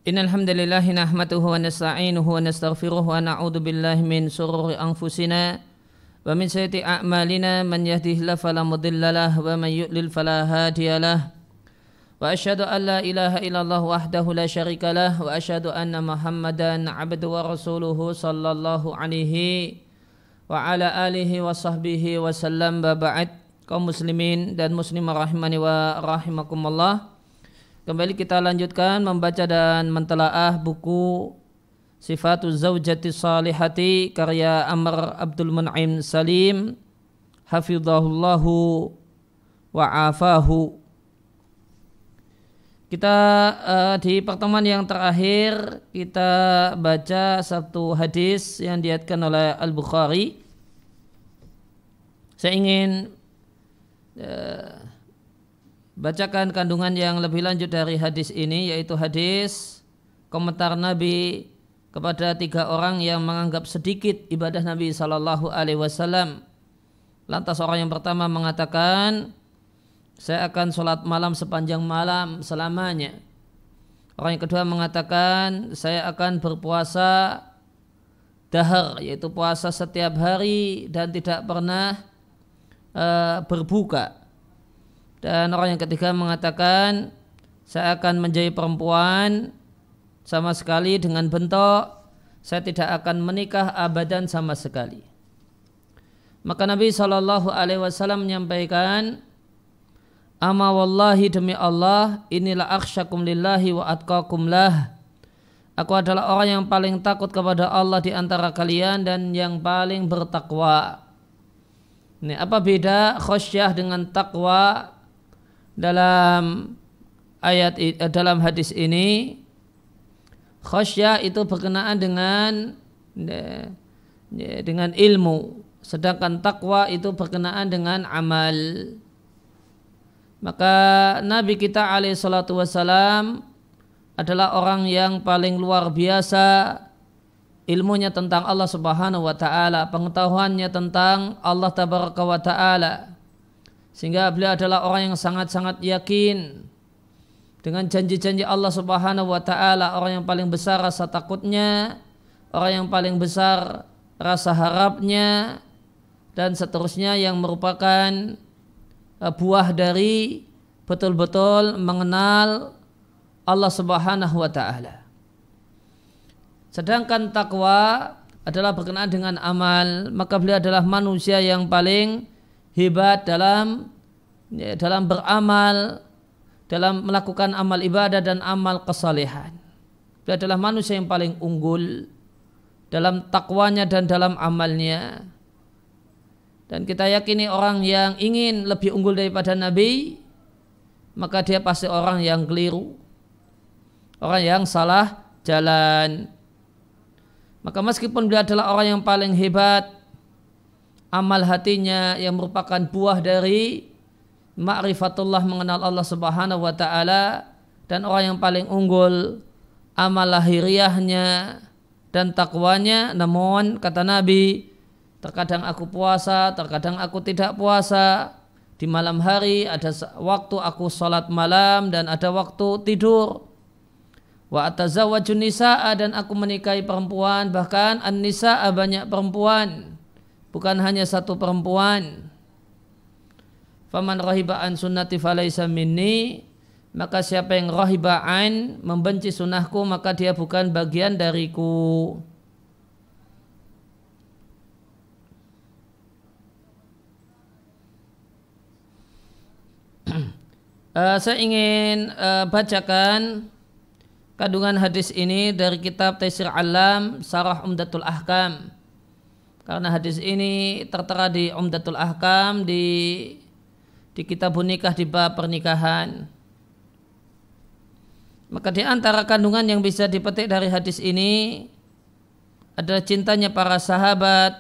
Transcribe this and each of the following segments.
Innal hamdalillah nahmaduhu wa nasta'inuhu wa nastaghfiruh wa na'udzu billahi min shururi anfusina wa min sayyiati a'malina man yahdihillahu fala mudilla lahu wa man yudlil fala hadiya lahu wa asyhadu an la ilaha illallah wahdahu la syarika lahu wa asyhadu anna Muhammadan 'abduhu wa rasuluhu sallallahu alaihi wa ala alihi wa sahbihi wa sallam. Ba'd, kaum muslimin dan muslimah rahimani wa rahimakumullah. Kembali kita lanjutkan membaca dan mentelaah buku Sifatuz Zaujati Salihati karya Amr Abdul Mun'im Salim hafizahullahu wa afahu. Kita di pertemuan yang terakhir kita baca satu hadis yang diriwayatkan oleh Al-Bukhari. Saya ingin bacakan kandungan yang lebih lanjut dari hadis ini, yaitu hadis komentar Nabi kepada 3 orang yang menganggap sedikit ibadah Nabi SAW. Lantas orang yang pertama mengatakan, saya akan sholat malam sepanjang malam selamanya. Orang yang kedua mengatakan, saya akan berpuasa dahar, yaitu puasa setiap hari dan tidak pernah berbuka. Dan orang yang ketiga mengatakan, saya akan menjadi perempuan sama sekali dengan bentuk, saya tidak akan menikah abadan sama sekali. Maka Nabi SAW menyampaikan, ama wallahi, demi Allah, inilah akhsyakum lillahi wa atqakum lah. Aku adalah orang yang paling takut kepada Allah di antara kalian dan yang paling bertakwa. Ini apa beda khasyah dengan takwa? Dalam hadis ini, khasyah itu berkenaan dengan ilmu, sedangkan takwa itu berkenaan dengan amal. Maka Nabi kita alaihi salatu wassalam adalah orang yang paling luar biasa ilmunya tentang Allah Subhanahu wa taala, pengetahuannya tentang Allah tabaraka wa taala, sehingga beliau adalah orang yang sangat-sangat yakin dengan janji-janji Allah Subhanahu wa taala, orang yang paling besar rasa takutnya, orang yang paling besar rasa harapnya, dan seterusnya, yang merupakan buah dari betul-betul mengenal Allah Subhanahu wa taala. Sedangkan takwa adalah berkenaan dengan amal, maka beliau adalah manusia yang paling hebat dalam beramal, dalam melakukan amal ibadah dan amal kesalehan. Dia adalah manusia yang paling unggul dalam takwanya dan dalam amalnya. Dan kita yakini orang yang ingin lebih unggul daripada Nabi, maka dia pasti orang yang keliru, orang yang salah jalan. Maka meskipun dia adalah orang yang paling hebat, amal hatinya yang merupakan buah dari ma'rifatullah, mengenal Allah Subhanahu wa taala, dan orang yang paling unggul amal lahiriahnya dan takwanya, namun kata Nabi, terkadang aku puasa, terkadang aku tidak puasa. Di malam hari ada waktu aku sholat malam dan ada waktu tidur. Wa atazawwaju nisaa, dan aku menikahi perempuan, bahkan an-nisaa, banyak perempuan, bukan hanya satu perempuan. Faman rahiba an sunnati falaysa minni, maka siapa yang rahiba an, membenci sunnahku, maka dia bukan bagian dariku. Saya ingin bacakan kandungan hadis ini dari kitab Taisir Alam Sarah Umdatul Ahkam, karena hadis ini tertera di Umdatul Ahkam, di kitab nikah, di bab pernikahan. Maka di antara kandungan yang bisa dipetik dari hadis ini adalah cintanya para sahabat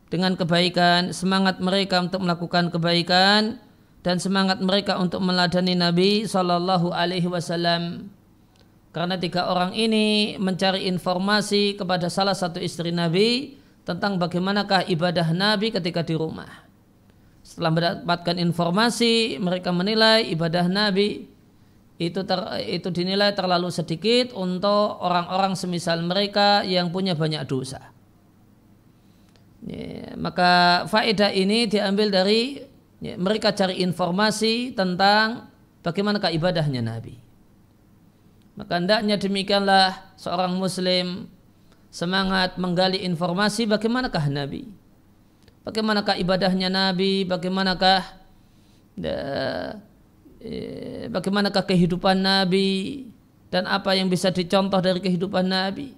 dengan kebaikan, semangat mereka untuk melakukan kebaikan, dan semangat mereka untuk meladani Nabi Sallallahu Alaihi Wasallam. Karena 3 orang ini mencari informasi kepada salah satu istri Nabi tentang bagaimanakah ibadah Nabi ketika di rumah. Setelah mendapatkan informasi, mereka menilai ibadah Nabi itu dinilai terlalu sedikit untuk orang-orang semisal mereka yang punya banyak dosa. Ya, maka faedah ini diambil dari mereka cari informasi tentang bagaimanakah ibadahnya Nabi. Maka hendaknya demikianlah seorang muslim semangat menggali informasi bagaimanakah Nabi, bagaimanakah ibadahnya Nabi, bagaimanakah kehidupan Nabi, dan apa yang bisa dicontoh dari kehidupan Nabi.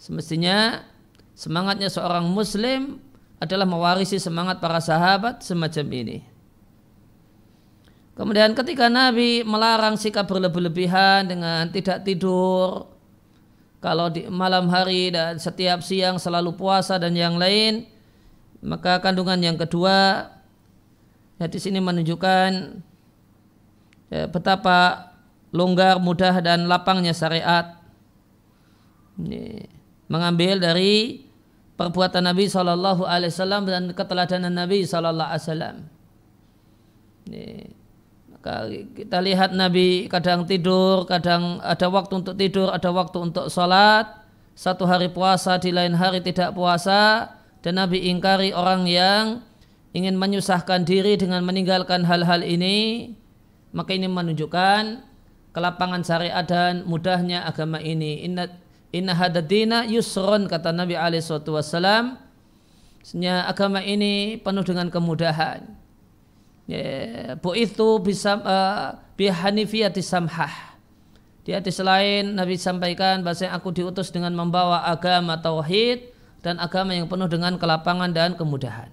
Semestinya semangatnya seorang muslim adalah mewarisi semangat para sahabat semacam ini. Kemudian ketika Nabi melarang sikap berlebih-lebihan dengan tidak tidur kalau di malam hari dan setiap siang selalu puasa dan yang lain, maka kandungan yang kedua hadis ini menunjukkan betapa longgar, mudah dan lapangnya syariat. Ini mengambil dari perbuatan Nabi SAW dan keteladanan Nabi SAW. Maka kita lihat Nabi kadang tidur, kadang ada waktu untuk tidur, ada waktu untuk sholat. Satu hari puasa, di lain hari tidak puasa. Dan Nabi ingkari orang yang ingin menyusahkan diri dengan meninggalkan hal-hal ini. Maka ini menunjukkan kelapangan syariat dan mudahnya agama ini. Inna hadadina yusron, kata Nabi SAW. Sebenarnya agama ini penuh dengan kemudahan. Bu'ithu bihanifiyati samhah. Di hadis lain Nabi sampaikan bahwa aku diutus dengan membawa agama tauhid dan agama yang penuh dengan kelapangan dan kemudahan.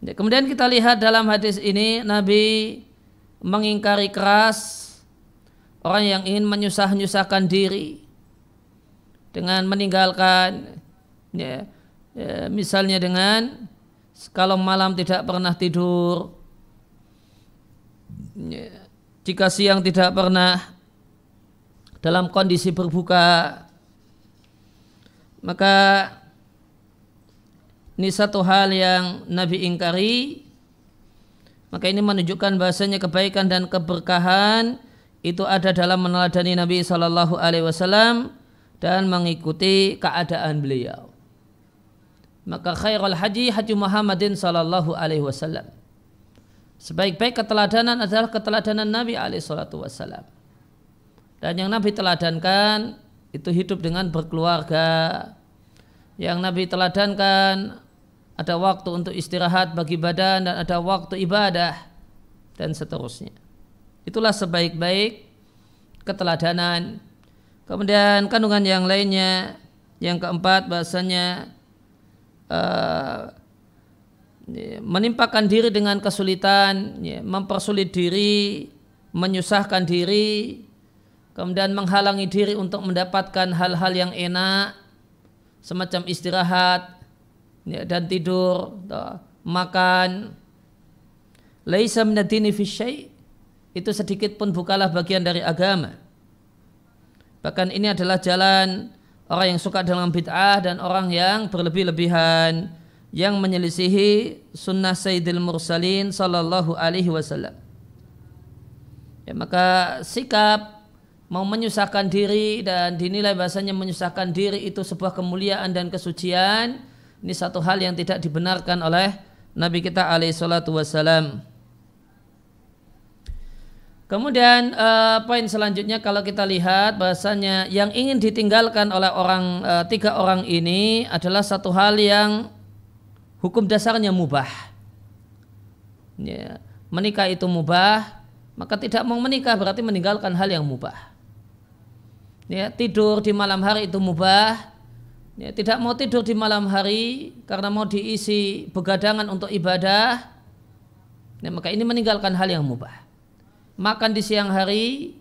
Kemudian kita lihat dalam hadis ini Nabi mengingkari keras orang yang ingin menyusahkan diri dengan meninggalkan misalnya dengan kalau malam tidak pernah tidur, jika siang tidak pernah dalam kondisi berbuka, maka ini satu hal yang Nabi ingkari. Maka ini menunjukkan bahasanya kebaikan dan keberkahan itu ada dalam meneladani Nabi SAW dan mengikuti keadaan beliau. Maka khairul haji Muhammadin sallallahu alaihi wasallam. Sebaik-baik keteladanan adalah keteladanan Nabi alaihi salatu wasallam. Dan yang Nabi teladankan itu hidup dengan berkeluarga. Yang Nabi teladankan ada waktu untuk istirahat bagi badan dan ada waktu ibadah dan seterusnya. Itulah sebaik-baik keteladanan. Kemudian kandungan yang lainnya, yang keempat bahasanya menimpakan diri dengan kesulitan, mempersulit diri, menyusahkan diri, kemudian menghalangi diri untuk mendapatkan hal-hal yang enak semacam istirahat dan tidur, makan. Laisa minad-dini fi syai', itu sedikit pun bukanlah bagian dari agama. Bahkan ini adalah jalan orang yang suka dengan bid'ah dan orang yang berlebih-lebihan, yang menyelisihi sunnah Sayyidil Mursalin sallallahu alaihi wasallam. Maka sikap mau menyusahkan diri dan dinilai bahasanya menyusahkan diri itu sebuah kemuliaan dan kesucian, ini satu hal yang tidak dibenarkan oleh Nabi kita alaihi salatu wasallam. Kemudian poin selanjutnya kalau kita lihat bahasanya yang ingin ditinggalkan oleh tiga orang ini adalah satu hal yang hukum dasarnya mubah. Menikah itu mubah, maka tidak mau menikah berarti meninggalkan hal yang mubah. Tidur di malam hari itu mubah, tidak mau tidur di malam hari karena mau diisi begadangan untuk ibadah, maka ini meninggalkan hal yang mubah. Makan di siang hari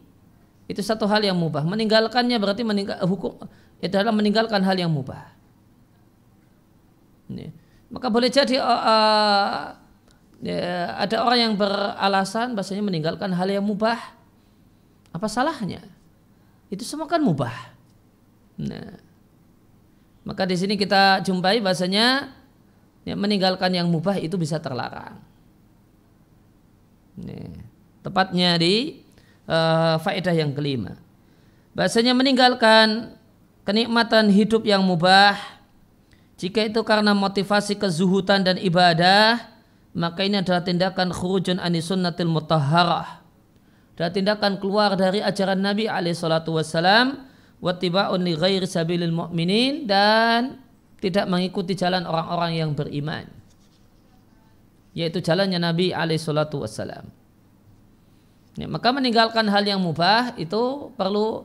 itu satu hal yang mubah. Meninggalkannya berarti hukum itu adalah meninggalkan hal yang mubah. Maka boleh jadi ada orang yang beralasan bahasanya meninggalkan hal yang mubah. Apa salahnya? Itu semua kan mubah. Nah, maka di sini kita jumpai bahasanya meninggalkan yang mubah itu bisa terlarang. Tepatnya di faedah yang kelima. Bahasanya meninggalkan kenikmatan hidup yang mubah, jika itu karena motivasi kezuhudan dan ibadah, maka ini adalah tindakan khurujun anis sunnatil mutahharah, adalah tindakan keluar dari ajaran Nabi SAW, wattiba'un li ghairi sabilil mu'minin, dan tidak mengikuti jalan orang-orang yang beriman, yaitu jalannya Nabi SAW. Maka meninggalkan hal yang mubah itu perlu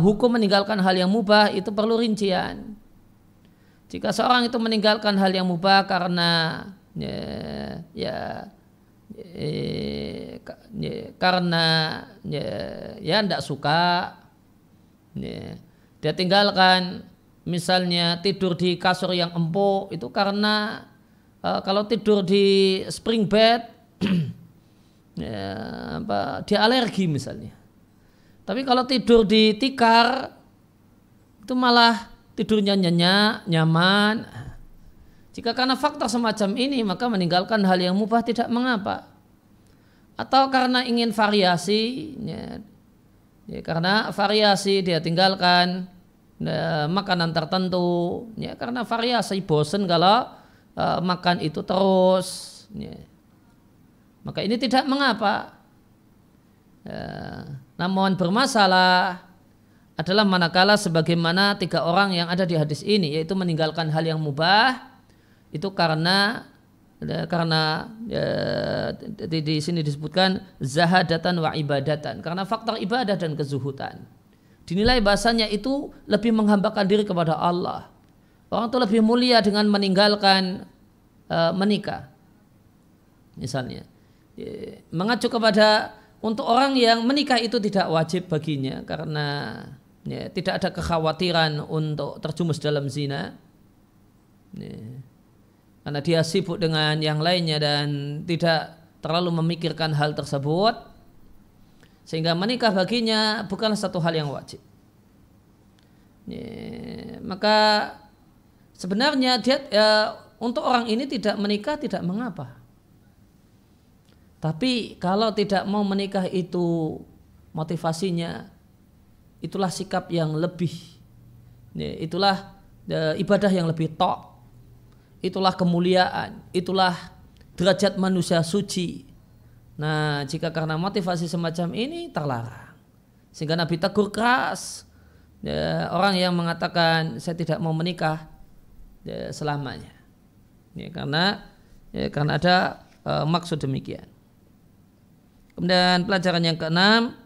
hukum meninggalkan hal yang mubah itu perlu rincian. Jika seorang itu meninggalkan hal yang mubah karena tidak suka, dia tinggalkan misalnya tidur di kasur yang empuk itu karena kalau tidur di spring bed dia alergi misalnya. Tapi kalau tidur di tikar itu malah tidurnya nyenyak, nyaman. Jika karena faktor semacam ini maka meninggalkan hal yang mubah tidak mengapa. Atau karena ingin variasi, karena variasi dia tinggalkan makanan tertentu, karena variasi bosen kalau makan itu terus. Maka ini tidak mengapa. Namun bermasalah adalah manakala sebagaimana 3 orang yang ada di hadis ini, yaitu meninggalkan hal yang mubah itu karena di sini disebutkan zahadatan wa ibadatan, karena faktor ibadah dan kezuhudan. Dinilai bahasanya itu lebih menghambakan diri kepada Allah. Orang itu lebih mulia dengan meninggalkan menikah. Misalnya mengacu kepada untuk orang yang menikah itu tidak wajib baginya karena tidak ada kekhawatiran untuk terjumus dalam zina, karena dia sibuk dengan yang lainnya dan tidak terlalu memikirkan hal tersebut, sehingga menikah baginya bukanlah satu hal yang wajib. Maka sebenarnya dia untuk orang ini tidak menikah tidak mengapa. Tapi kalau tidak mau menikah itu motivasinya, itulah sikap yang lebih, itulah ibadah yang lebih tok, itulah kemuliaan, itulah derajat manusia suci. Nah, jika karena motivasi semacam ini terlarang. Sehingga Nabi tegur keras orang yang mengatakan saya tidak mau menikah selamanya. Karena ada maksud demikian. Kemudian pelajaran yang keenam,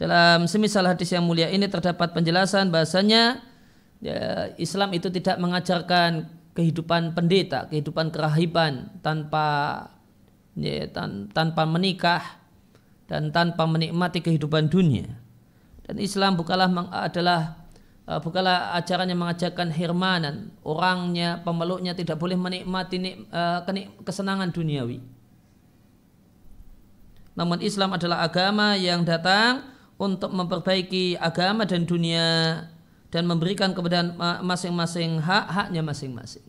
dalam semisal hadis yang mulia ini terdapat penjelasan bahasanya Islam itu tidak mengajarkan kehidupan pendeta, kehidupan kerahiban tanpa menikah dan tanpa menikmati kehidupan dunia. Dan Islam bukanlah ajaran yang mengajarkan hirmanan, orangnya, pemeluknya tidak boleh menikmati kesenangan duniawi. Namun Islam adalah agama yang datang untuk memperbaiki agama dan dunia dan memberikan kepada masing-masing hak-haknya masing-masing.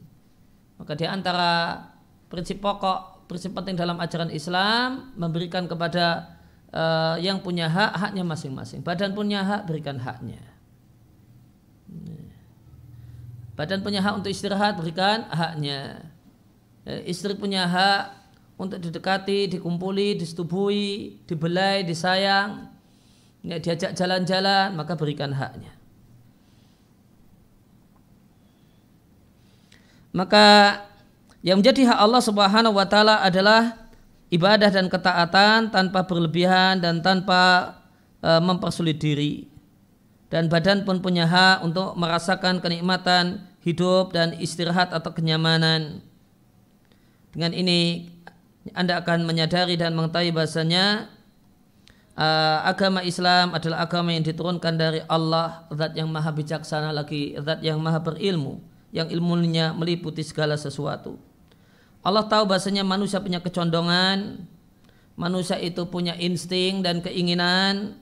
Maka di antara prinsip pokok, prinsip penting dalam ajaran Islam memberikan kepada yang punya hak-haknya masing-masing. Badan punya hak, berikan haknya. Badan punya hak untuk istirahat, berikan haknya. Istri punya hak untuk didekati, dikumpuli, disetubuhi, dibelai, disayang, diajak jalan-jalan, maka berikan haknya. Maka yang menjadi hak Allah Subhanahu wa taala adalah ibadah dan ketaatan tanpa berlebihan dan tanpa mempersulit diri. Dan badan pun punya hak untuk merasakan kenikmatan hidup dan istirahat atau kenyamanan. Dengan ini Anda akan menyadari dan mengetahui bahasanya agama Islam adalah agama yang diturunkan dari Allah, zat yang maha bijaksana lagi, zat yang maha berilmu, yang ilmunya meliputi segala sesuatu. Allah tahu bahasanya manusia punya kecondongan, manusia itu punya insting dan keinginan.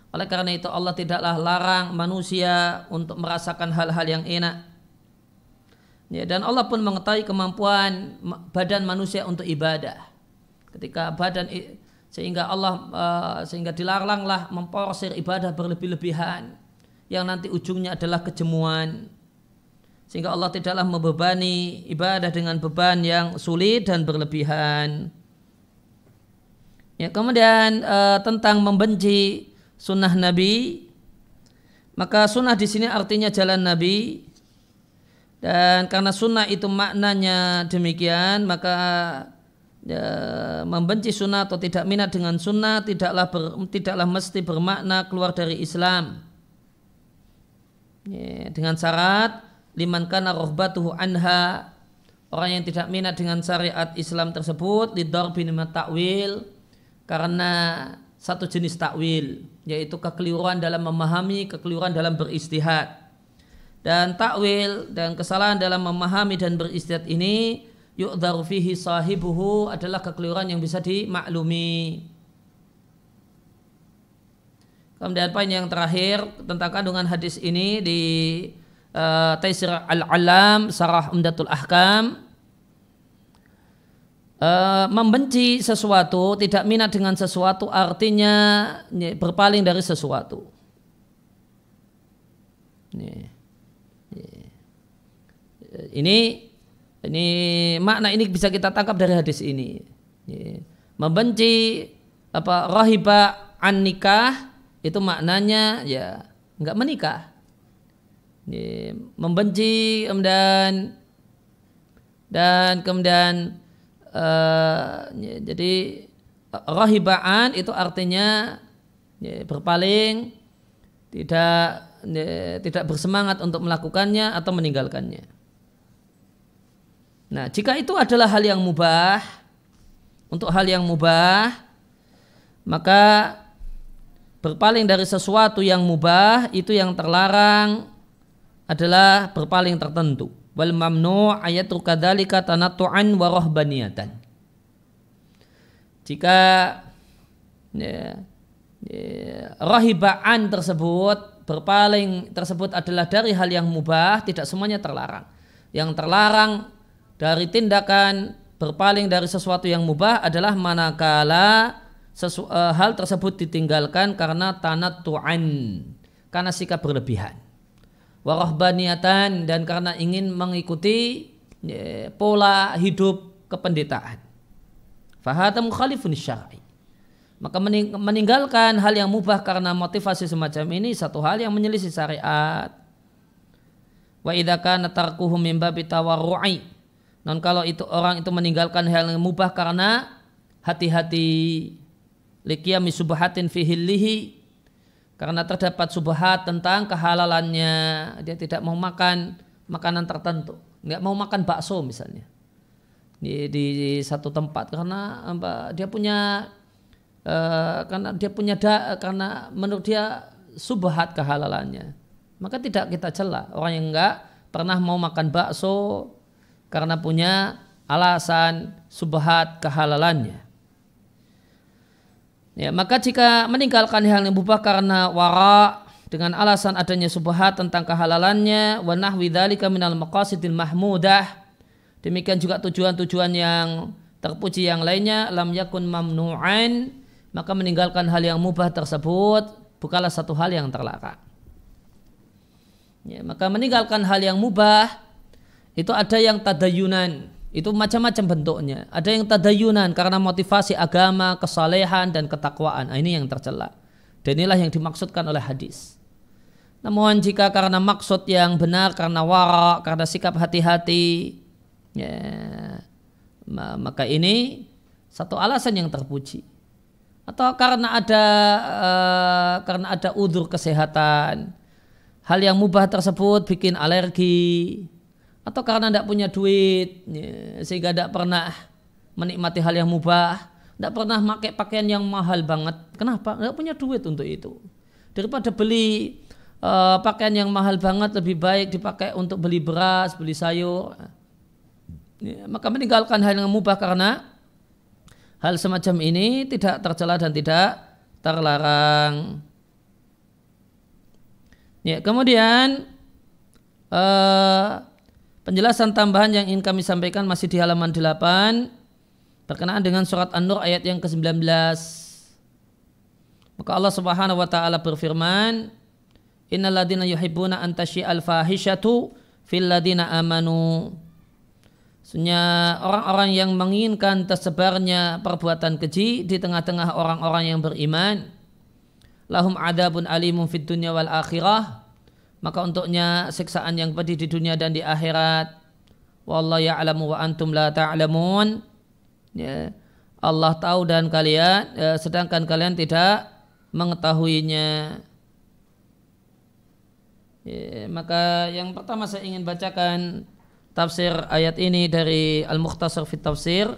Oleh karena itu Allah tidaklah larang manusia untuk merasakan hal-hal yang enak. Dan Allah pun mengetahui kemampuan badan manusia untuk ibadah. Ketika badan sehingga dilaranglah memporsir ibadah berlebih-lebihan yang nanti ujungnya adalah kejemuan, sehingga Allah tidaklah membebani ibadah dengan beban yang sulit dan berlebihan. Ya, kemudian tentang membenci sunnah Nabi, maka sunnah di sini artinya jalan Nabi, dan karena sunnah itu maknanya demikian, maka membenci sunnah atau tidak minat dengan sunnah tidaklah mesti bermakna keluar dari Islam. Ya, dengan syarat liman kana rohbatuhu anha, orang yang tidak minat dengan syariat Islam tersebut, lidorbi nimat takwil, karena satu jenis takwil, yaitu kekeliruan dalam memahami, kekeliruan dalam beristihad. Dan takwil dan kesalahan dalam memahami dan beristihad ini yu'dharu fihi sahibuhu, adalah kekeliruan yang bisa dimaklumi. Kemudian poin yang terakhir tentang kandungan hadis ini di Taisir Al-Alam Sarah Umdatul Ahkam, membenci sesuatu, tidak minat dengan sesuatu artinya berpaling dari sesuatu. Ini makna ini bisa kita tangkap dari hadis ini. Membenci rahiba an nikah itu maknanya ya enggak menikah. Membenci kemudian jadi rahibaan itu artinya berpaling, tidak bersemangat untuk melakukannya atau meninggalkannya. Nah, jika itu adalah hal yang mubah, untuk hal yang mubah, maka berpaling dari sesuatu yang mubah itu yang terlarang adalah berpaling tertentu. Wal mamnu' ayatu kadzalika tanattu'an wa rahbaniyatan. Jika rahibaan tersebut, berpaling tersebut adalah dari hal yang mubah, tidak semuanya terlarang. Yang terlarang dari tindakan berpaling dari sesuatu yang mubah adalah manakala hal tersebut ditinggalkan karena tanattu'an, karena sikap berlebihan, warahbaniyatan, dan karena ingin mengikuti pola hidup kependetaan. Fahadha mukhalifun syar'i, maka meninggalkan hal yang mubah karena motivasi semacam ini satu hal yang menyelisih syariat. Wa idza kana tarkuhu min babi tawarru'i, non kalau itu orang itu meninggalkan hal yang mubah karena hati-hati, liqiyami subhatin fi hillihi, karena terdapat subhat tentang kehalalannya, dia tidak mau makan makanan tertentu, nggak mau makan bakso misalnya di satu tempat karena karena menurut dia subhat kehalalannya, maka tidak kita cela orang yang nggak pernah mau makan bakso karena punya alasan subhat kehalalannya. Ya, maka jika meninggalkan hal yang mubah karena wara dengan alasan adanya subhat tentang kehalalannya, wa nahwi dzalika minal maqasidil mahmudah, demikian juga tujuan-tujuan yang terpuji yang lainnya, lam yakun mamnu'an, maka meninggalkan hal yang mubah tersebut bukanlah satu hal yang terlarang. Ya, maka meninggalkan hal yang mubah itu ada yang tadayunan, itu macam-macam bentuknya. Ada yang tadayunan karena motivasi agama, kesalehan dan ketakwaan. Ini yang tercela. Dan inilah yang dimaksudkan oleh hadis. Namun jika karena maksud yang benar, karena wara, karena sikap hati-hati, ya, maka ini satu alasan yang terpuji. Atau karena ada udzur kesehatan, hal yang mubah tersebut bikin alergi, atau karena tidak punya duit sehingga tidak pernah menikmati hal yang mubah, tidak pernah pakai pakaian yang mahal banget. Kenapa? Tidak punya duit untuk itu. Daripada beli pakaian yang mahal banget, lebih baik dipakai untuk beli beras, beli sayur. Maka meninggalkan hal yang mubah karena hal semacam ini tidak tercela dan tidak terlarang. Ya, kemudian penjelasan tambahan yang ingin kami sampaikan masih di halaman 8, berkenaan dengan surat An-Nur ayat yang ke-19. Maka Allah Subhanahu wa taala berfirman, innal ladzina yuhibbuna an tasyi'al fahishatu fil ladzina amanu. Sesungguhnya orang-orang yang menginginkan tersebarnya perbuatan keji di tengah-tengah orang-orang yang beriman, lahum adabun alimun fid dunya wal akhirah, maka untuknya siksaan yang pedih di dunia dan di akhirat. Wallahu ya'lamu wa antum la ta'lamun. Ya, Allah tahu dan kalian sedangkan kalian tidak mengetahuinya. Ya, maka yang pertama saya ingin bacakan tafsir ayat ini dari Al-Mukhtasar fi Tafsir.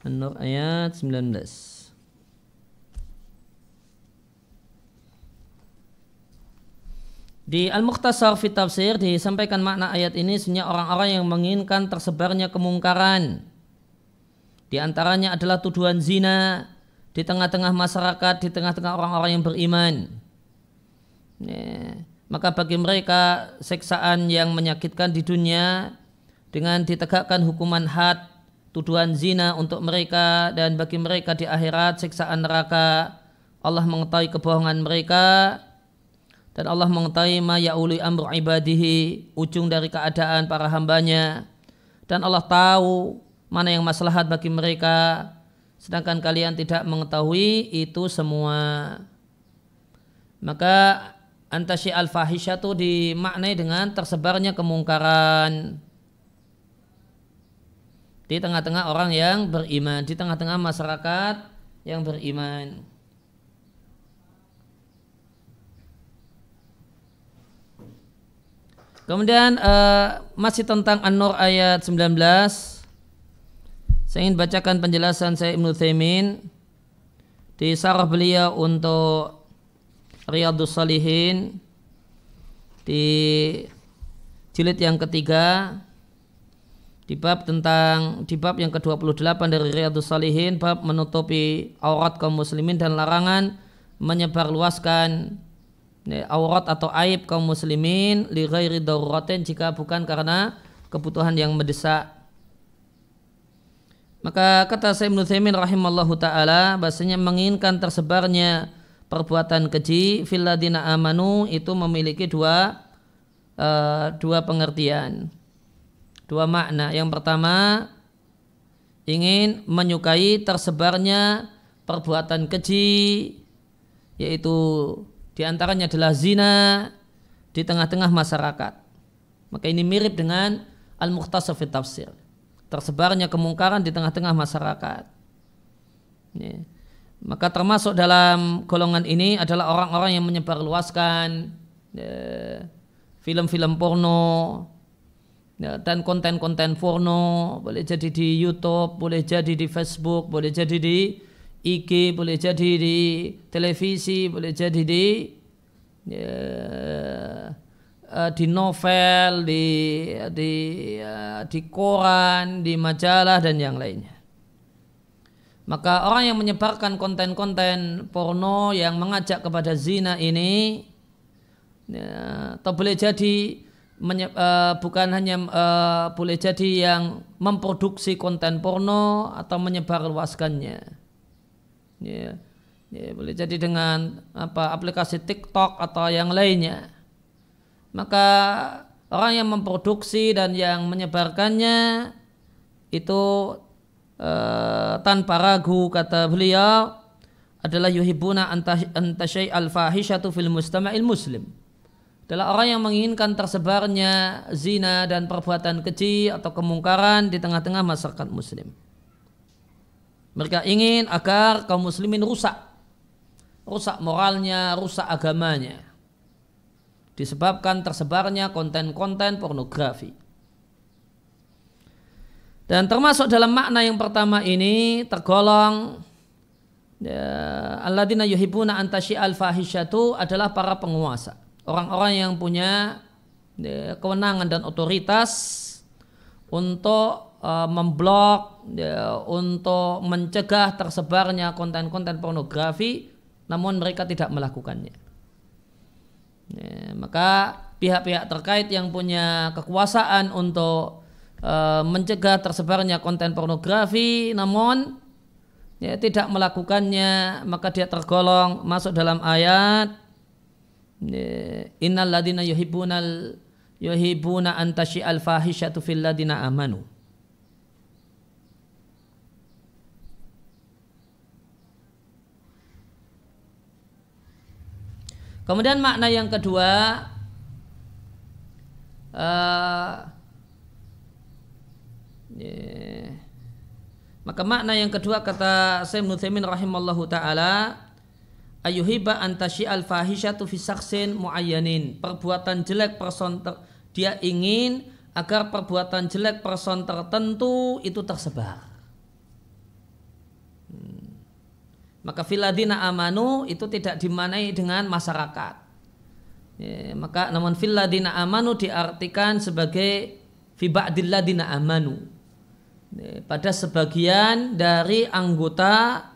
An-Nur ayat 19. Di Al-Mukhtasar fi Tafsir disampaikan makna ayat ini sebenarnya orang-orang yang menginginkan tersebarnya kemungkaran. Di antaranya adalah tuduhan zina di tengah-tengah masyarakat, di tengah-tengah orang-orang yang beriman. Ya, maka bagi mereka siksaan yang menyakitkan di dunia dengan ditegakkan hukuman had, tuduhan zina untuk mereka, dan bagi mereka di akhirat siksaan neraka. Allah mengetahui kebohongan mereka dan Allah mengetahui ma ya'uli amru ibadihi, ujung dari keadaan para hambanya, dan Allah tahu mana yang maslahat bagi mereka sedangkan kalian tidak mengetahui itu semua. Maka antasyi al-fahisyatu dimaknai dengan tersebarnya kemungkaran di tengah-tengah orang yang beriman, di tengah-tengah masyarakat yang beriman. Kemudian masih tentang An-Nur ayat 19, saya ingin bacakan penjelasan saya Ibnu Utsaimin di syarah beliau untuk Riyadhus Shalihin di jilid yang ketiga, di bab yang ke-28 dari Riyadhus Shalihin, bab menutupi aurat kaum muslimin dan larangan menyebarluaskan aurat atau aib kaum muslimin li ghairi daruratin, jika bukan karena kebutuhan yang mendesak. Maka kata Syekh Ibnu Utsaimin rahimallahu taala, bahasanya menginginkan tersebarnya perbuatan keji fil ladina amanu itu memiliki dua pengertian, dua makna. Yang pertama, ingin menyukai tersebarnya perbuatan keji, yaitu diantaranya adalah zina di tengah-tengah masyarakat. Maka ini mirip dengan Al-Mukhtasar fi Tafsir, tersebarnya kemungkaran di tengah-tengah masyarakat. Ya. Maka termasuk dalam golongan ini adalah orang-orang yang menyebarluaskan film-film porno, ya, dan konten-konten porno, boleh jadi di YouTube, boleh jadi di Facebook, boleh jadi di IG, boleh jadi di televisi, boleh jadi di novel, di koran, di majalah dan yang lainnya. Maka orang yang menyebarkan konten-konten porno yang mengajak kepada zina ini, ya, atau boleh jadi bukan hanya boleh jadi yang memproduksi konten porno atau menyebarluaskannya, ya, boleh jadi dengan aplikasi TikTok atau yang lainnya. Maka orang yang memproduksi dan yang menyebarkannya itu tanpa ragu, kata beliau, adalah yuhibuna antasyai al-fahishatu fil mustama'il muslim, adalah orang yang menginginkan tersebarnya zina dan perbuatan keji atau kemungkaran di tengah-tengah masyarakat muslim. Mereka ingin agar kaum muslimin rusak moralnya, rusak agamanya, disebabkan tersebarnya konten-konten pornografi. Dan termasuk dalam makna yang pertama ini tergolong alladzina yuhibbuna an tasyi'al fahisyatu adalah para penguasa, orang-orang yang punya kewenangan dan otoritas untuk memblok, untuk mencegah tersebarnya konten-konten pornografi, namun mereka tidak melakukannya. Maka pihak-pihak terkait yang punya kekuasaan untuk mencegah tersebarnya konten pornografi, namun tidak melakukannya, maka dia tergolong masuk dalam ayat innal ladina yuhibbuna an tasyi'al fahisyatu fil ladina amanu. Kemudian makna yang kedua, maka makna yang kedua kata Syekh Ibnu Utsaimin rahimallahu taala, ayuhiba antasyi'al fahisyatu fi saksin muayyanin. Perbuatan jelek person dia ingin agar perbuatan jelek person tertentu itu tersebar. Maka filadina amanu itu tidak dimaknai dengan masyarakat. Maka namun filadina amanu diartikan sebagai fi ba'dil ladina amanu. Pada sebagian dari anggota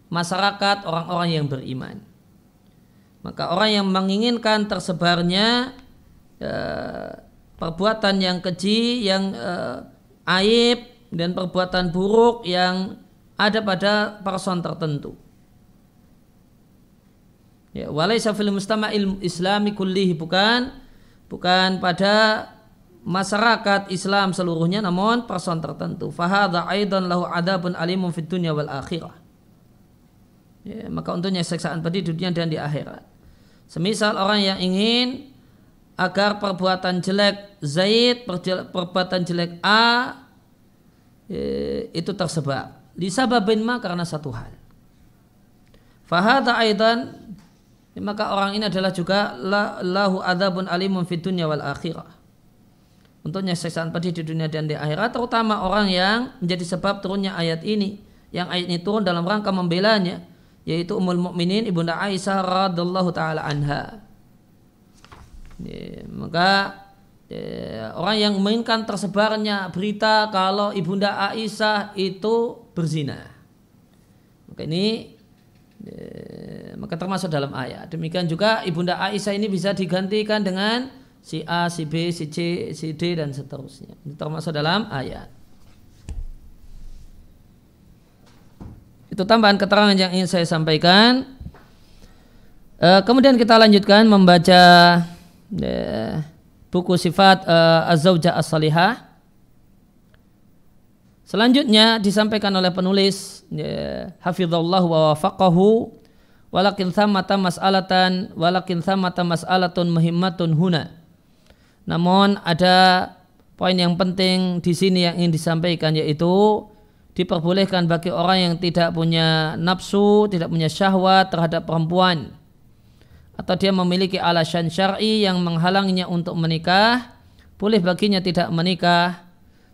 masyarakat orang-orang yang beriman. Maka orang yang menginginkan tersebarnya perbuatan yang keji, yang aib dan perbuatan buruk yang ada pada person tertentu. Ya, walaysa fil mustama'il islami kullihi, bukan pada masyarakat Islam seluruhnya, namun person tertentu. Fahadha aidan lahu adabun alimun fid dunya wal akhirah. Ya, maka untuknya siksaan pedih di dunia dan di akhirat. Semisal orang yang ingin agar perbuatan jelek Zaid, perbuatan jelek A itu tersebar. Lisababin ma, karena satu hal. Fahadha aidan, maka orang ini adalah juga lahu adzabun alimun fid dunya wal akhirah. Untuknya siksaan pedih di dunia dan di akhirat, terutama orang yang menjadi sebab turunnya ayat ini. Yang ayat ini turun dalam rangka membelanya, yaitu Ummul Mukminin Ibunda Aisyah radhiyallahu taala anha. Maka orang yang menginginkan tersebarnya berita kalau Ibunda Aisyah itu berzina, maka ini maka termasuk dalam ayat. Demikian juga Ibunda Aisyah ini bisa digantikan dengan si A, si B, si C, si D dan seterusnya. Ini termasuk dalam ayat. Itu tambahan keterangan yang ingin saya sampaikan. Kemudian kita lanjutkan membaca buku sifat Az-Zawjah As-Salihah. Selanjutnya disampaikan oleh penulis hafizallahu wa wafaqahu, walakin thamata mas'alatun muhimmatun huna. Namun ada poin yang penting di sini yang ingin disampaikan, yaitu diperbolehkan bagi orang yang tidak punya nafsu, tidak punya syahwat terhadap perempuan, atau dia memiliki alasan syar'i yang menghalanginya untuk menikah, boleh baginya tidak menikah,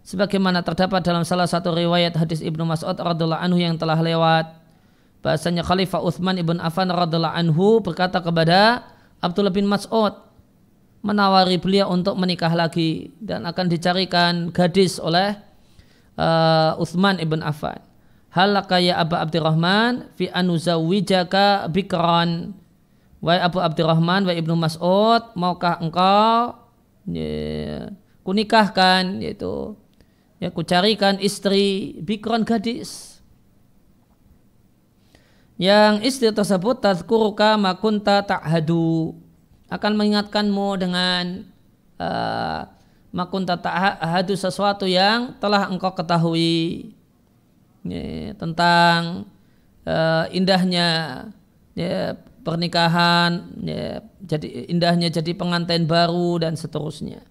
sebagaimana terdapat dalam salah satu riwayat hadis Ibnu Mas'ud radhiyallahu anhu yang telah lewat, bahasanya Khalifah Utsman ibn Affan radhiyallahu anhu berkata kepada Abdullah bin Mas'ud, menawari beliau untuk menikah lagi dan akan dicarikan gadis oleh Utsman ibn Affan. Halaka ya Aba Abdurrahman fi anuzawwijaka bikran. Wahai Abu Abdurrahman, wahai Ibnu Mas'ud, maukah engkau kunikahkan, yaitu kucarikan istri bikron, gadis yang istri tersebut tazkuruka ma kunta ta'hadu, akan mengingatkanmu dengan ma kunta ta'hadu, sesuatu yang telah engkau ketahui tentang indahnya pernikahan, jadi indahnya jadi pengantin baru dan seterusnya.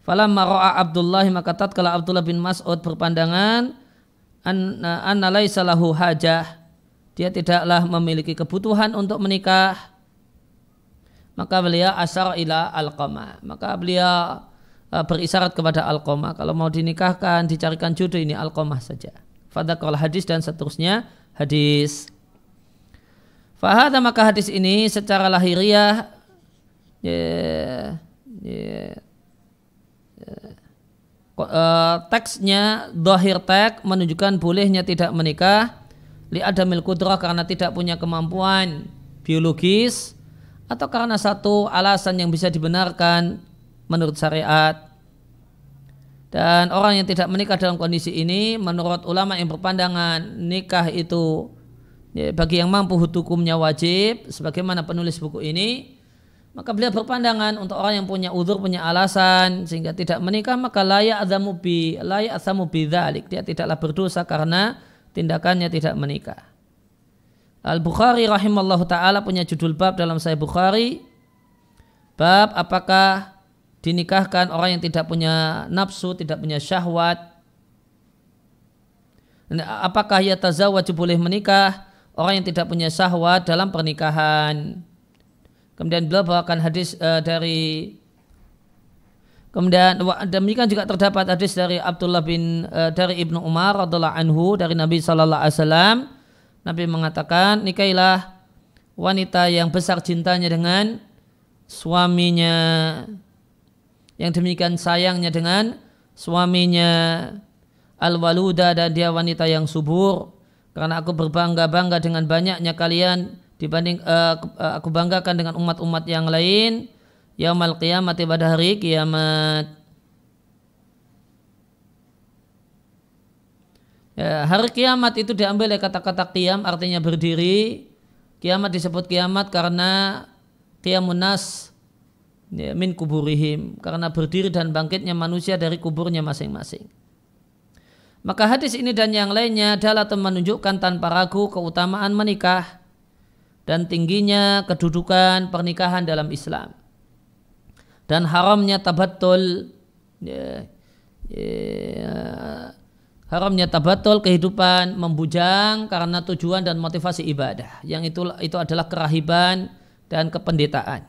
Falamma ra'a Abdullah, maka tatkala Abdullah bin Mas'ud berpandangan anna laisa lahu hajah, dia tidaklah memiliki kebutuhan untuk menikah, maka beliau asyara ila Alqamah, maka beliau berisyarat kepada Alqamah, kalau mau dinikahkan, dicarikan jodoh ini Alqamah saja. Fadzakal hadis dan seterusnya hadis. Fahada, maka hadis ini secara lahiriah teksnya dhahir teks menunjukkan bolehnya tidak menikah li adamil qudrah karena tidak punya kemampuan biologis atau karena satu alasan yang bisa dibenarkan menurut syariat. Dan orang yang tidak menikah dalam kondisi ini menurut ulama yang berpandangan nikah itu bagi yang mampu hukumnya wajib sebagaimana penulis buku ini, maka beliau berpandangan untuk orang yang punya uzur, punya alasan sehingga tidak menikah, maka la ya'zamu bi dzalik, dia tidaklah berdosa karena tindakannya tidak menikah. Al-Bukhari rahimallahu taala punya judul bab dalam Sahih Bukhari, bab apakah dinikahkan orang yang tidak punya nafsu, tidak punya syahwat. Apakah yatazawwaju boleh menikah orang yang tidak punya syahwat dalam pernikahan. Kemudian beliau bawakan hadis kemudian demikian juga terdapat hadis dari Abdullah dari Ibnu Umar radhiallahu anhu dari Nabi sallallahu alaihi wasallam. Nabi mengatakan, nikahilah wanita yang besar cintanya dengan suaminya, yang demikian sayangnya dengan suaminya, al-waluda, dan dia wanita yang subur, karena aku berbangga-bangga dengan banyaknya kalian dibanding aku banggakan dengan umat-umat yang lain yaumal qiyamati, pada hari kiamat. Ya, hari kiamat itu diambil dari kata-kata qiyam, artinya berdiri. Kiamat disebut kiamat karena qiyamun nas min kuburihim, karena berdiri dan bangkitnya manusia dari kuburnya masing-masing. Maka hadis ini dan yang lainnya adalah menunjukkan tanpa ragu keutamaan menikah dan tingginya kedudukan pernikahan dalam Islam dan haramnya tabattul, haramnya tabattul, kehidupan membujang karena tujuan dan motivasi ibadah, yang itu adalah kerahiban dan kependetaan.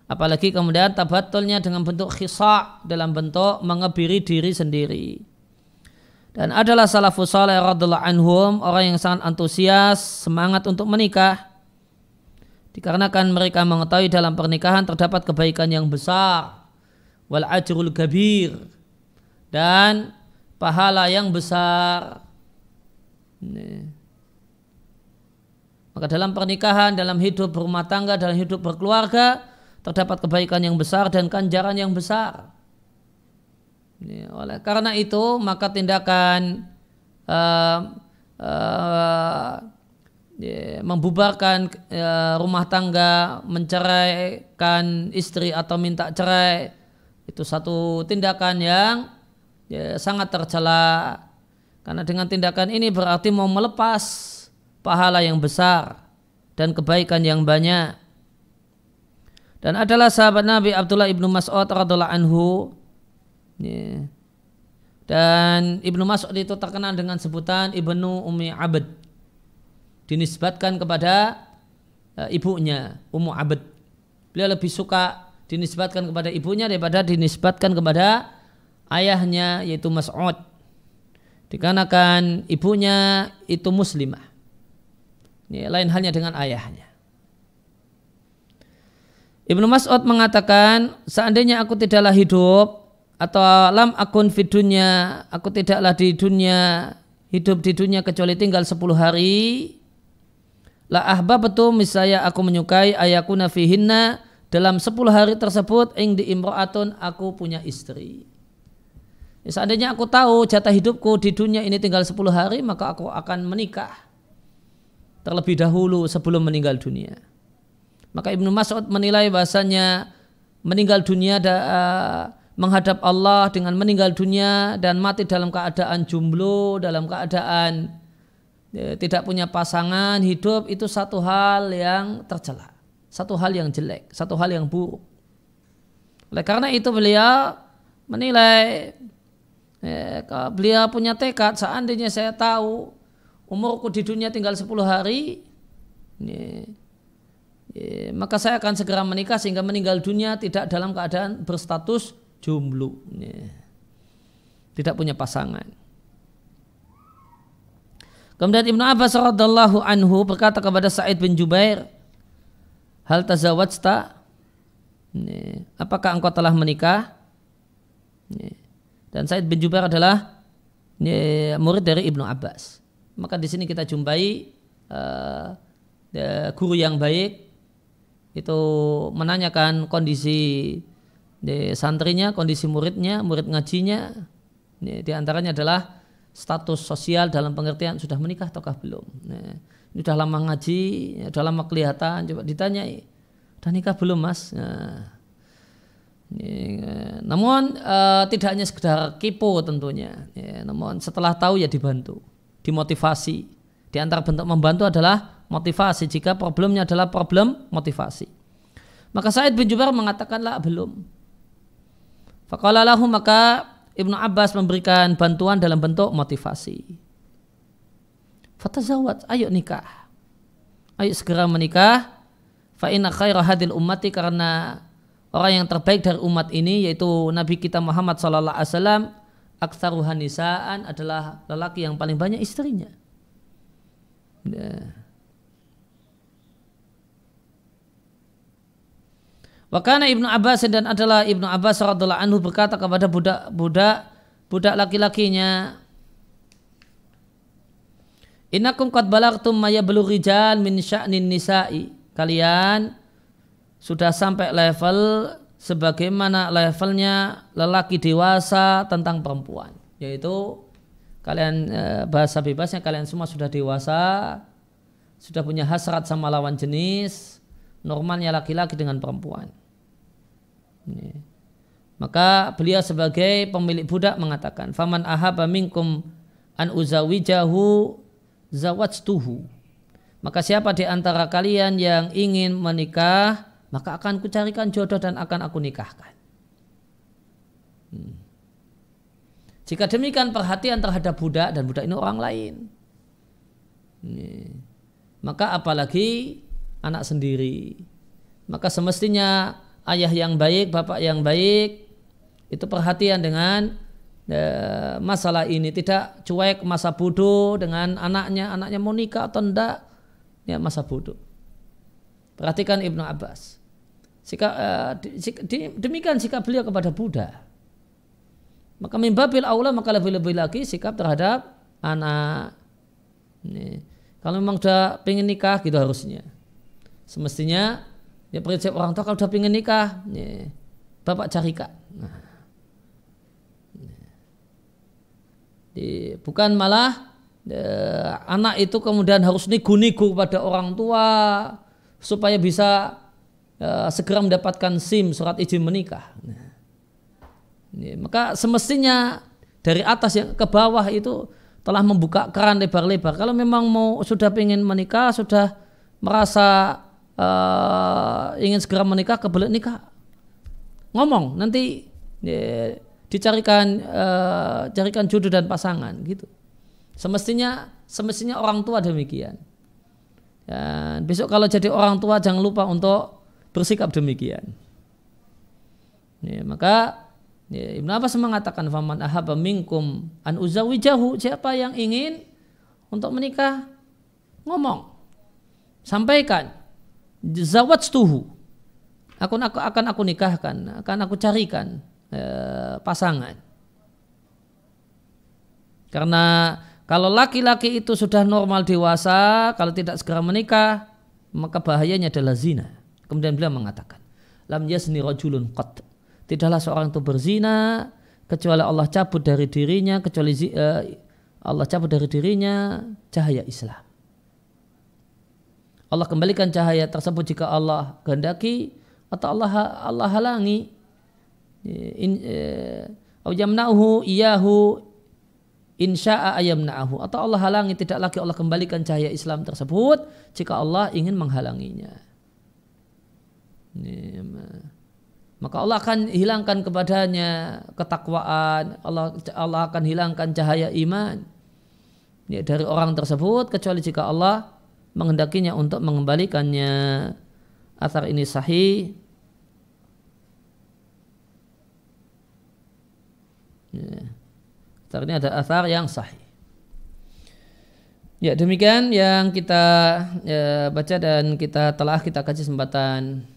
Apalagi kemudian tabattulnya dengan bentuk khisa', dalam bentuk mengebiri diri sendiri. Dan adalah salafus saleh radhiyallahu anhum orang yang sangat antusias, semangat untuk menikah, dikarenakan mereka mengetahui dalam pernikahan terdapat kebaikan yang besar, wal ajrul kabir, dan pahala yang besar. Maka dalam pernikahan, dalam hidup berumah tangga, dalam hidup berkeluarga terdapat kebaikan yang besar dan ganjaran yang besar. Oleh karena itu maka tindakan membubarkan rumah tangga, menceraikan istri atau minta cerai, itu satu tindakan yang sangat tercela, karena dengan tindakan ini berarti mau melepas pahala yang besar dan kebaikan yang banyak. Dan adalah sahabat Nabi Abdullah ibnu Mas'ud radhiallahu anhu, dan Ibnu Mas'ud itu terkenal dengan sebutan Ibnu Ummi Abd, dinisbatkan kepada ibunya Ummu Abd. Beliau lebih suka dinisbatkan kepada ibunya daripada dinisbatkan kepada ayahnya yaitu Mas'ud, dikarenakan ibunya itu muslimah, lain halnya dengan ayahnya. Ibnu Mas'ud mengatakan, seandainya aku tidaklah hidup atau lam akun fid dunya, aku tidaklah di dunia, hidup di dunia kecuali tinggal 10 hari, la ahbabtu, misalnya aku menyukai ayakuna fihinna, dalam 10 hari tersebut ing di imra'atun, aku punya istri. Seandainya aku tahu jatah hidupku di dunia ini tinggal 10 hari, maka aku akan menikah terlebih dahulu sebelum meninggal dunia. Maka Ibnu Mas'ud menilai bahasanya meninggal dunia menghadap Allah dengan meninggal dunia dan mati dalam keadaan jomblo, dalam keadaan tidak punya pasangan hidup, itu satu hal yang tercela, satu hal yang jelek, satu hal yang buruk. Oleh karena itu beliau menilai, beliau punya tekad, seandainya saya tahu umurku di dunia tinggal 10 hari, maka saya akan segera menikah sehingga meninggal dunia tidak dalam keadaan berstatus jomblo, tidak punya pasangan. Kemudian Ibnu Abbas radhiyallahu anhu berkata kepada Sa'id bin Jubair, hal tazawwajta, apakah engkau telah menikah? Dan Sa'id bin Jubair adalah murid dari Ibnu Abbas. Maka di sini kita jumpai guru yang baik itu menanyakan kondisi santrinya, kondisi muridnya, murid ngajinya. Di antaranya adalah status sosial dalam pengertian sudah menikah ataukah belum. Ini sudah lama ngaji, sudah lama kelihatan, coba ditanyai, sudah nikah belum mas? Namun tidak hanya sekedar kepo tentunya, namun setelah tahu ya dibantu, dimotivasi. Di antara bentuk membantu adalah motivasi jika problemnya adalah problem motivasi. Maka Sa'id bin Jubair mengatakanlah belum. Faqala lahu, maka Ibnu Abbas memberikan bantuan dalam bentuk motivasi. Fatazawwaj, ayo nikah. Ayo segera menikah. Fa inna khaira hadil ummati, karena orang yang terbaik dari umat ini yaitu Nabi kita Muhammad sallallahu alaihi wasallam, aktsaruha nisaan, adalah lelaki yang paling banyak istrinya. Wa kana Ibnu Abbas, dan adalah Ibnu Abbas radhiyallahu anhu berkata kepada budak laki-lakinya, innakum qad balagtum ma yablughu rijal min sya'nin nisa'i. Kalian sudah sampai level sebagaimana levelnya lelaki dewasa tentang perempuan, yaitu kalian, bahasa bebasnya, kalian semua sudah dewasa, sudah punya hasrat sama lawan jenis, normalnya laki-laki dengan perempuan. Maka beliau sebagai pemilik budak mengatakan, faman ahaba minkum an uzawijahu zawajtuhu. Maka siapa di antara kalian yang ingin menikah, maka akan kucarikan jodoh dan akan aku nikahkan. Jika demikian perhatian terhadap budak, dan budak ini orang lain, maka apalagi anak sendiri. Maka semestinya ayah yang baik, bapak yang baik itu perhatian dengan masalah ini, tidak cuek masa bodoh dengan anaknya mau nikah atau enggak, ya masa bodoh. Perhatikan Ibnu Abbas. Demikian sikap beliau kepada budak. Maka mimbabil aula, maka lebih-lebih lagi sikap terhadap anak. Kalau memang sudah pengen nikah gitu harusnya. Semestinya ya prinsip orang tua, kalau sudah pengen nikah, bapak carikan. Bukan malah anak itu kemudian harus nego-nego pada orang tua supaya bisa segera mendapatkan SIM, surat izin menikah. Maka semestinya dari atas yang ke bawah itu telah membuka keran lebar-lebar. Kalau memang sudah ingin menikah, sudah merasa ingin segera menikah, kebelet nikah, ngomong nanti carikan jodoh dan pasangan gitu. Semestinya orang tua demikian. Dan besok kalau jadi orang tua jangan lupa untuk bersikap demikian. Maka Ibnu Abbas mengatakan, faman ahabba minkum an uzawijahu, siapa yang ingin untuk menikah, ngomong, sampaikan, zawajtuhu, akan aku nikahkan, akan aku carikan pasangan. Karena kalau laki-laki itu sudah normal dewasa, kalau tidak segera menikah, maka bahayanya adalah zina. Kemudian beliau mengatakan, lam yazni rajulun qat, tidaklah seorang itu berzina kecuali Allah cabut dari dirinya, Allah cabut dari dirinya cahaya Islam. Allah kembalikan cahaya tersebut jika Allah kehendaki, atau Allah halangi. Yamna'uhu iyahu insya'a ayamna'ahu, atau Allah halangi, tidak lagi Allah kembalikan cahaya Islam tersebut jika Allah ingin menghalanginya. Maka Allah akan hilangkan kepadanya ketakwaan, Allah akan hilangkan cahaya iman dari orang tersebut kecuali jika Allah menghendakinya untuk mengembalikannya. Athar ini sahih. Athar ini ada athar yang sahih. Ya, demikian yang kita baca dan kita kaji kesempatan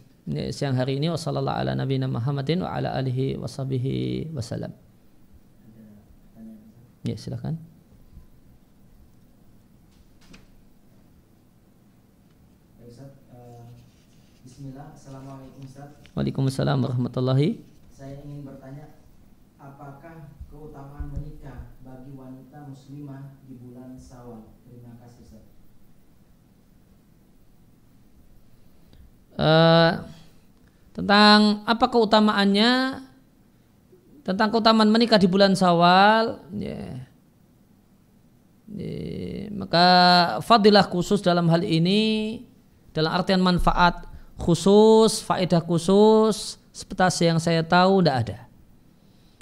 siang hari ini. Wassallallahu ala nabiyina Muhammadin wa ala alihi washabihi wasallam. Ya, silakan. Bismillah, Assalamualaikum Ustaz. Waalaikumsalam warahmatullahi. Saya ingin bertanya, apakah keutamaan menikah bagi wanita muslimah di bulan Syawal? Terima kasih Ustaz. Tentang apa keutamaannya, tentang keutamaan menikah di bulan Syawal, maka fadilah khusus dalam hal ini, dalam artian manfaat khusus, faedah khusus, seperti yang saya tahu tidak ada.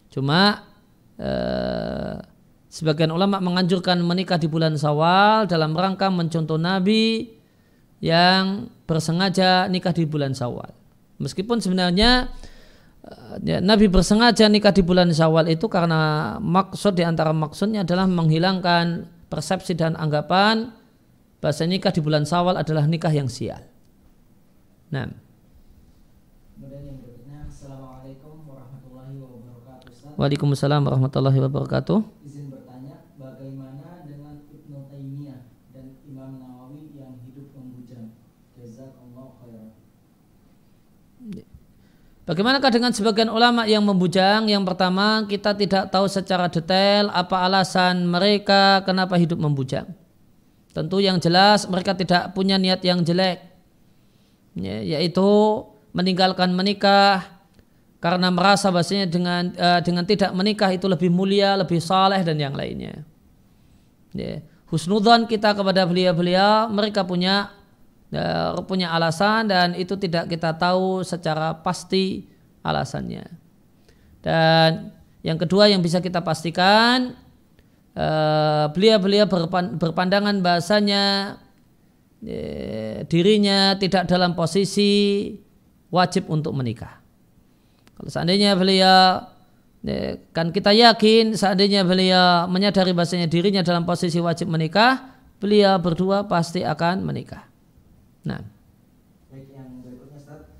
Cuma sebagian ulama menganjurkan menikah di bulan Syawal dalam rangka mencontoh Nabi yang bersengaja nikah di bulan Syawal. Meskipun sebenarnya Nabi bersengaja nikah di bulan Syawal itu karena maksud di antara maksudnya adalah menghilangkan persepsi dan anggapan bahasa nikah di bulan Syawal adalah nikah yang sial. Nah. Kemudian yang berikutnya, Assalamualaikum warahmatullahi wabarakatuh Ustaz. Waalaikumsalam warahmatullahi wabarakatuh. Izin bertanya, bagaimana dengan Ibnu Taimiyah dan Imam Nawawi yang hidup membujang? Jazakallahu khairan. Bagaimanakah dengan sebagian ulama yang membujang? Yang pertama, kita tidak tahu secara detail apa alasan mereka kenapa hidup membujang. Tentu yang jelas mereka tidak punya niat yang jelek, yaitu meninggalkan menikah karena merasa bahasanya dengan tidak menikah itu lebih mulia, lebih saleh dan yang lainnya. Husnudzon kita kepada beliau-beliau, mereka punya alasan dan itu tidak kita tahu secara pasti alasannya. Dan yang kedua yang bisa kita pastikan, beliau-beliau berpandangan bahasanya dirinya tidak dalam posisi wajib untuk menikah. Kalau seandainya beliau, kan kita yakin seandainya beliau menyadari bahasanya dirinya dalam posisi wajib menikah, beliau berdua pasti akan menikah. Nah, baik, yang berikutnya Ustaz,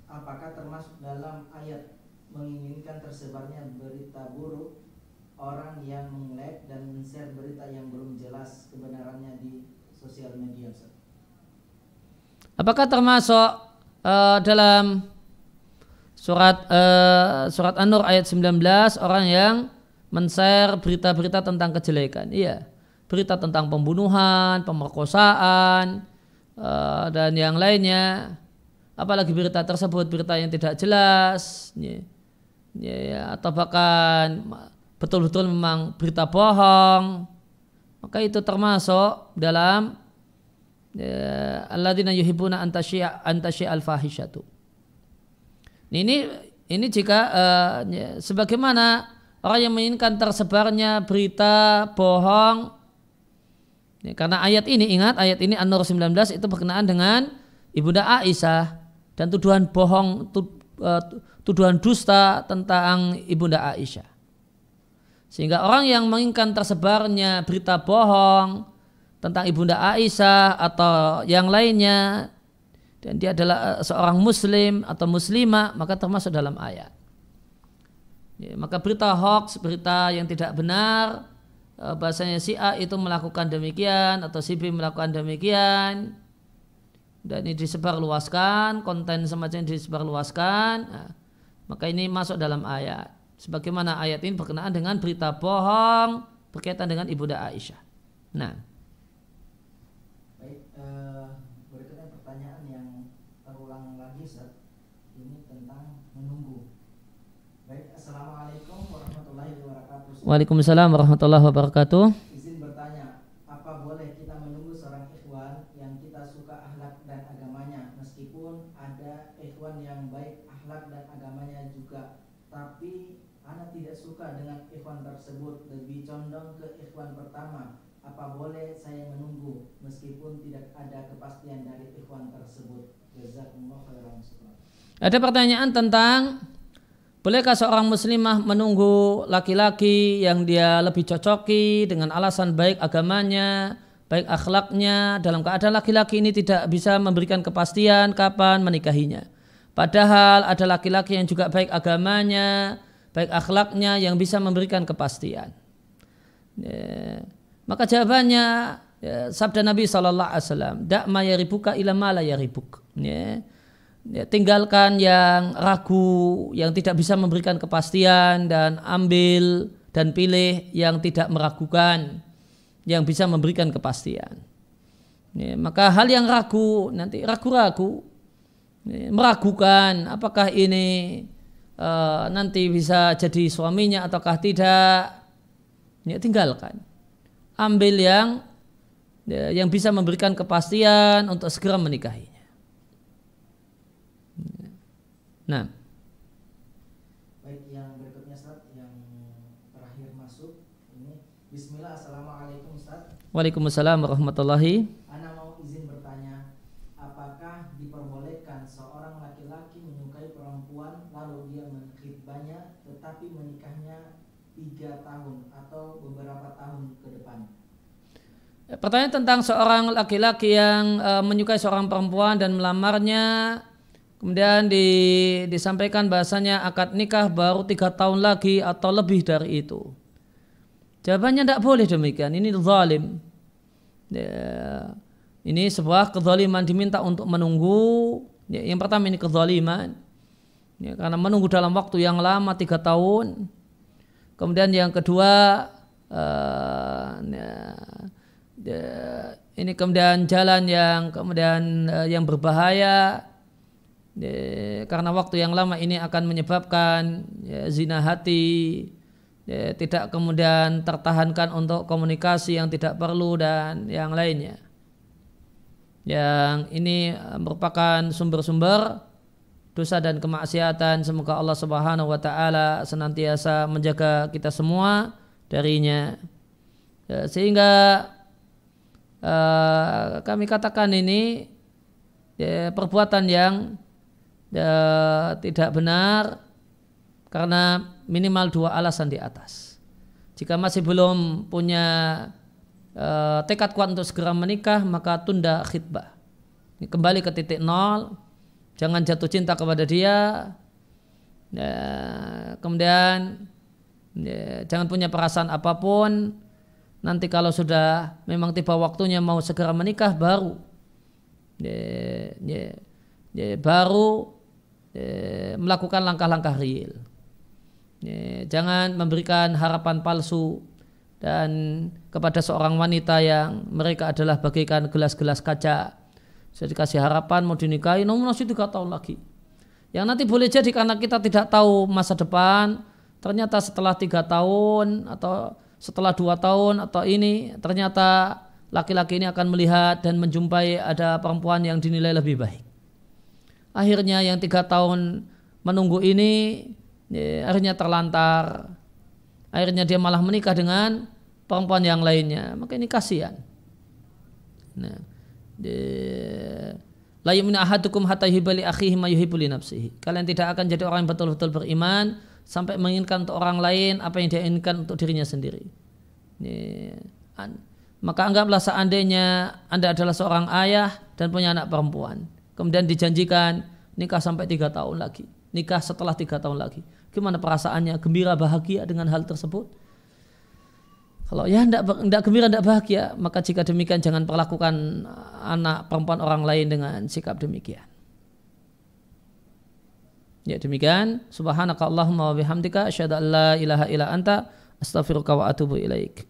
apakah termasuk dalam ayat menginginkan tersebarnya berita buruk orang yang meng-like dan men-share berita yang belum jelas kebenarannya di sosial media Ustaz? Apakah termasuk dalam surat An-Nur ayat 19 orang yang men-share berita-berita tentang kejelekan? Iya. Berita tentang pembunuhan, pemerkosaan, dan yang lainnya. Apalagi berita tersebut berita yang tidak jelas, atau bahkan betul-betul memang berita bohong, maka itu termasuk dalam alladzina yuhibbuna an tasyi'a al-fahishatu. Ini jika sebagaimana orang yang menginginkan tersebarnya berita bohong. Karena ayat ini, ingat ayat ini An-Nur 19 itu berkenaan dengan Ibunda Aisyah dan tuduhan bohong, tuduhan dusta tentang Ibunda Aisyah. Sehingga orang yang menginginkan tersebarnya berita bohong tentang Ibunda Aisyah atau yang lainnya dan dia adalah seorang muslim atau muslimah, maka termasuk dalam ayat. Maka berita hoax, berita yang tidak benar, bahasanya si A itu melakukan demikian atau si B melakukan demikian dan ini disebarluaskan, konten semacam ini disebarluaskan, maka ini masuk dalam ayat. Sebagaimana ayat ini berkenaan dengan berita bohong berkaitan dengan Ibunda Aisyah. Nah, baik, berikutnya pertanyaan yang terulang lagi Ustaz, ini tentang menunggu. Baik, Assalamualaikum warahmatullahi wabarakatuh. Waalaikumsalam warahmatullahi wabarakatuh. Izin bertanya, apa boleh kita menunggu seorang ikhwan yang kita suka akhlak dan agamanya, meskipun ada ikhwan yang baik akhlak dan agamanya juga, tapi ana tidak suka dengan ikhwan tersebut, lebih condong ke ikhwan pertama. Apa boleh saya menunggu meskipun tidak ada kepastian dari ikhwan tersebut? Jazakumullah khairan. Ada pertanyaan tentang bolehkah seorang muslimah menunggu laki-laki yang dia lebih cocoki dengan alasan baik agamanya, baik akhlaknya, dalam keadaan laki-laki ini tidak bisa memberikan kepastian kapan menikahinya. Padahal ada laki-laki yang juga baik agamanya, baik akhlaknya yang bisa memberikan kepastian. Maka jawabannya sabda Nabi SAW, dak ma yaribuka ila ma la yaribuk. Tinggalkan yang ragu, yang tidak bisa memberikan kepastian, dan ambil dan pilih yang tidak meragukan, yang bisa memberikan kepastian. Maka hal yang ragu, nanti ragu-ragu, meragukan apakah ini nanti bisa jadi suaminya ataukah tidak, tinggalkan. Ambil yang bisa memberikan kepastian untuk segera menikahinya. Nah, baik, yang berikutnya Ustaz, yang terakhir masuk ini. Bismillah, assalamualaikum Ustaz. Waalaikumsalam warahmatullahi. Ana mau izin bertanya, apakah diperbolehkan seorang laki-laki menyukai perempuan lalu dia mengkhitbahnya tetapi menikahnya 3 tahun atau beberapa tahun ke depan? Pertanyaan tentang seorang laki-laki yang menyukai seorang perempuan dan melamarnya, kemudian disampaikan bahasanya akad nikah baru 3 tahun lagi atau lebih dari itu. Jawabannya tidak boleh demikian. Ini zalim. Ini sebuah kezaliman, diminta untuk menunggu. Yang pertama ini kezaliman, karena menunggu dalam waktu yang lama 3 tahun. Kemudian yang kedua, ini kemudian jalan yang berbahaya, karena waktu yang lama ini akan menyebabkan zina hati, tidak kemudian tertahankan untuk komunikasi yang tidak perlu dan yang lainnya. Yang ini merupakan sumber-sumber dosa dan kemaksiatan. Semoga Allah Subhanahu wa taala senantiasa menjaga kita semua darinya. Sehingga kami katakan ini perbuatan yang tidak benar karena minimal 2 alasan di atas. Jika masih belum punya tekad kuat untuk segera menikah, maka tunda khitbah. Kembali ke titik nol, jangan jatuh cinta kepada dia, kemudian jangan punya perasaan apapun. Nanti kalau sudah memang tiba waktunya mau segera menikah, baru melakukan langkah-langkah real. Jangan memberikan harapan palsu dan kepada seorang wanita yang mereka adalah bagaikan gelas-gelas kaca. Saya dikasih harapan mau dinikahi, namun masih 3 tahun lagi. Yang nanti boleh jadi karena kita tidak tahu masa depan, ternyata setelah 3 tahun atau setelah 2 tahun atau ini, ternyata laki-laki ini akan melihat dan menjumpai ada perempuan yang dinilai lebih baik. Akhirnya yang 3 tahun menunggu ini akhirnya terlantar. Akhirnya dia malah menikah dengan perempuan yang lainnya. Maka ini kasihan. La yu'minu ahadukum hatta yuhibba li akhihi ma yuhibbu li nafsihi. Kalian tidak akan jadi orang yang betul-betul beriman sampai menginginkan untuk orang lain apa yang dia inginkan untuk dirinya sendiri. Maka anggaplah seandainya Anda adalah seorang ayah dan punya anak perempuan, kemudian dijanjikan nikah sampai 3 tahun lagi, nikah setelah 3 tahun lagi. Gimana perasaannya? Gembira, bahagia dengan hal tersebut? Kalau ya tidak gembira, tidak bahagia, maka jika demikian jangan perlakukan anak perempuan orang lain dengan sikap demikian. Ya demikian. Subhanaka Allahumma wa bihamdika asyhadu an la ilaha illa anta astaghfiruka wa atubu ilaik.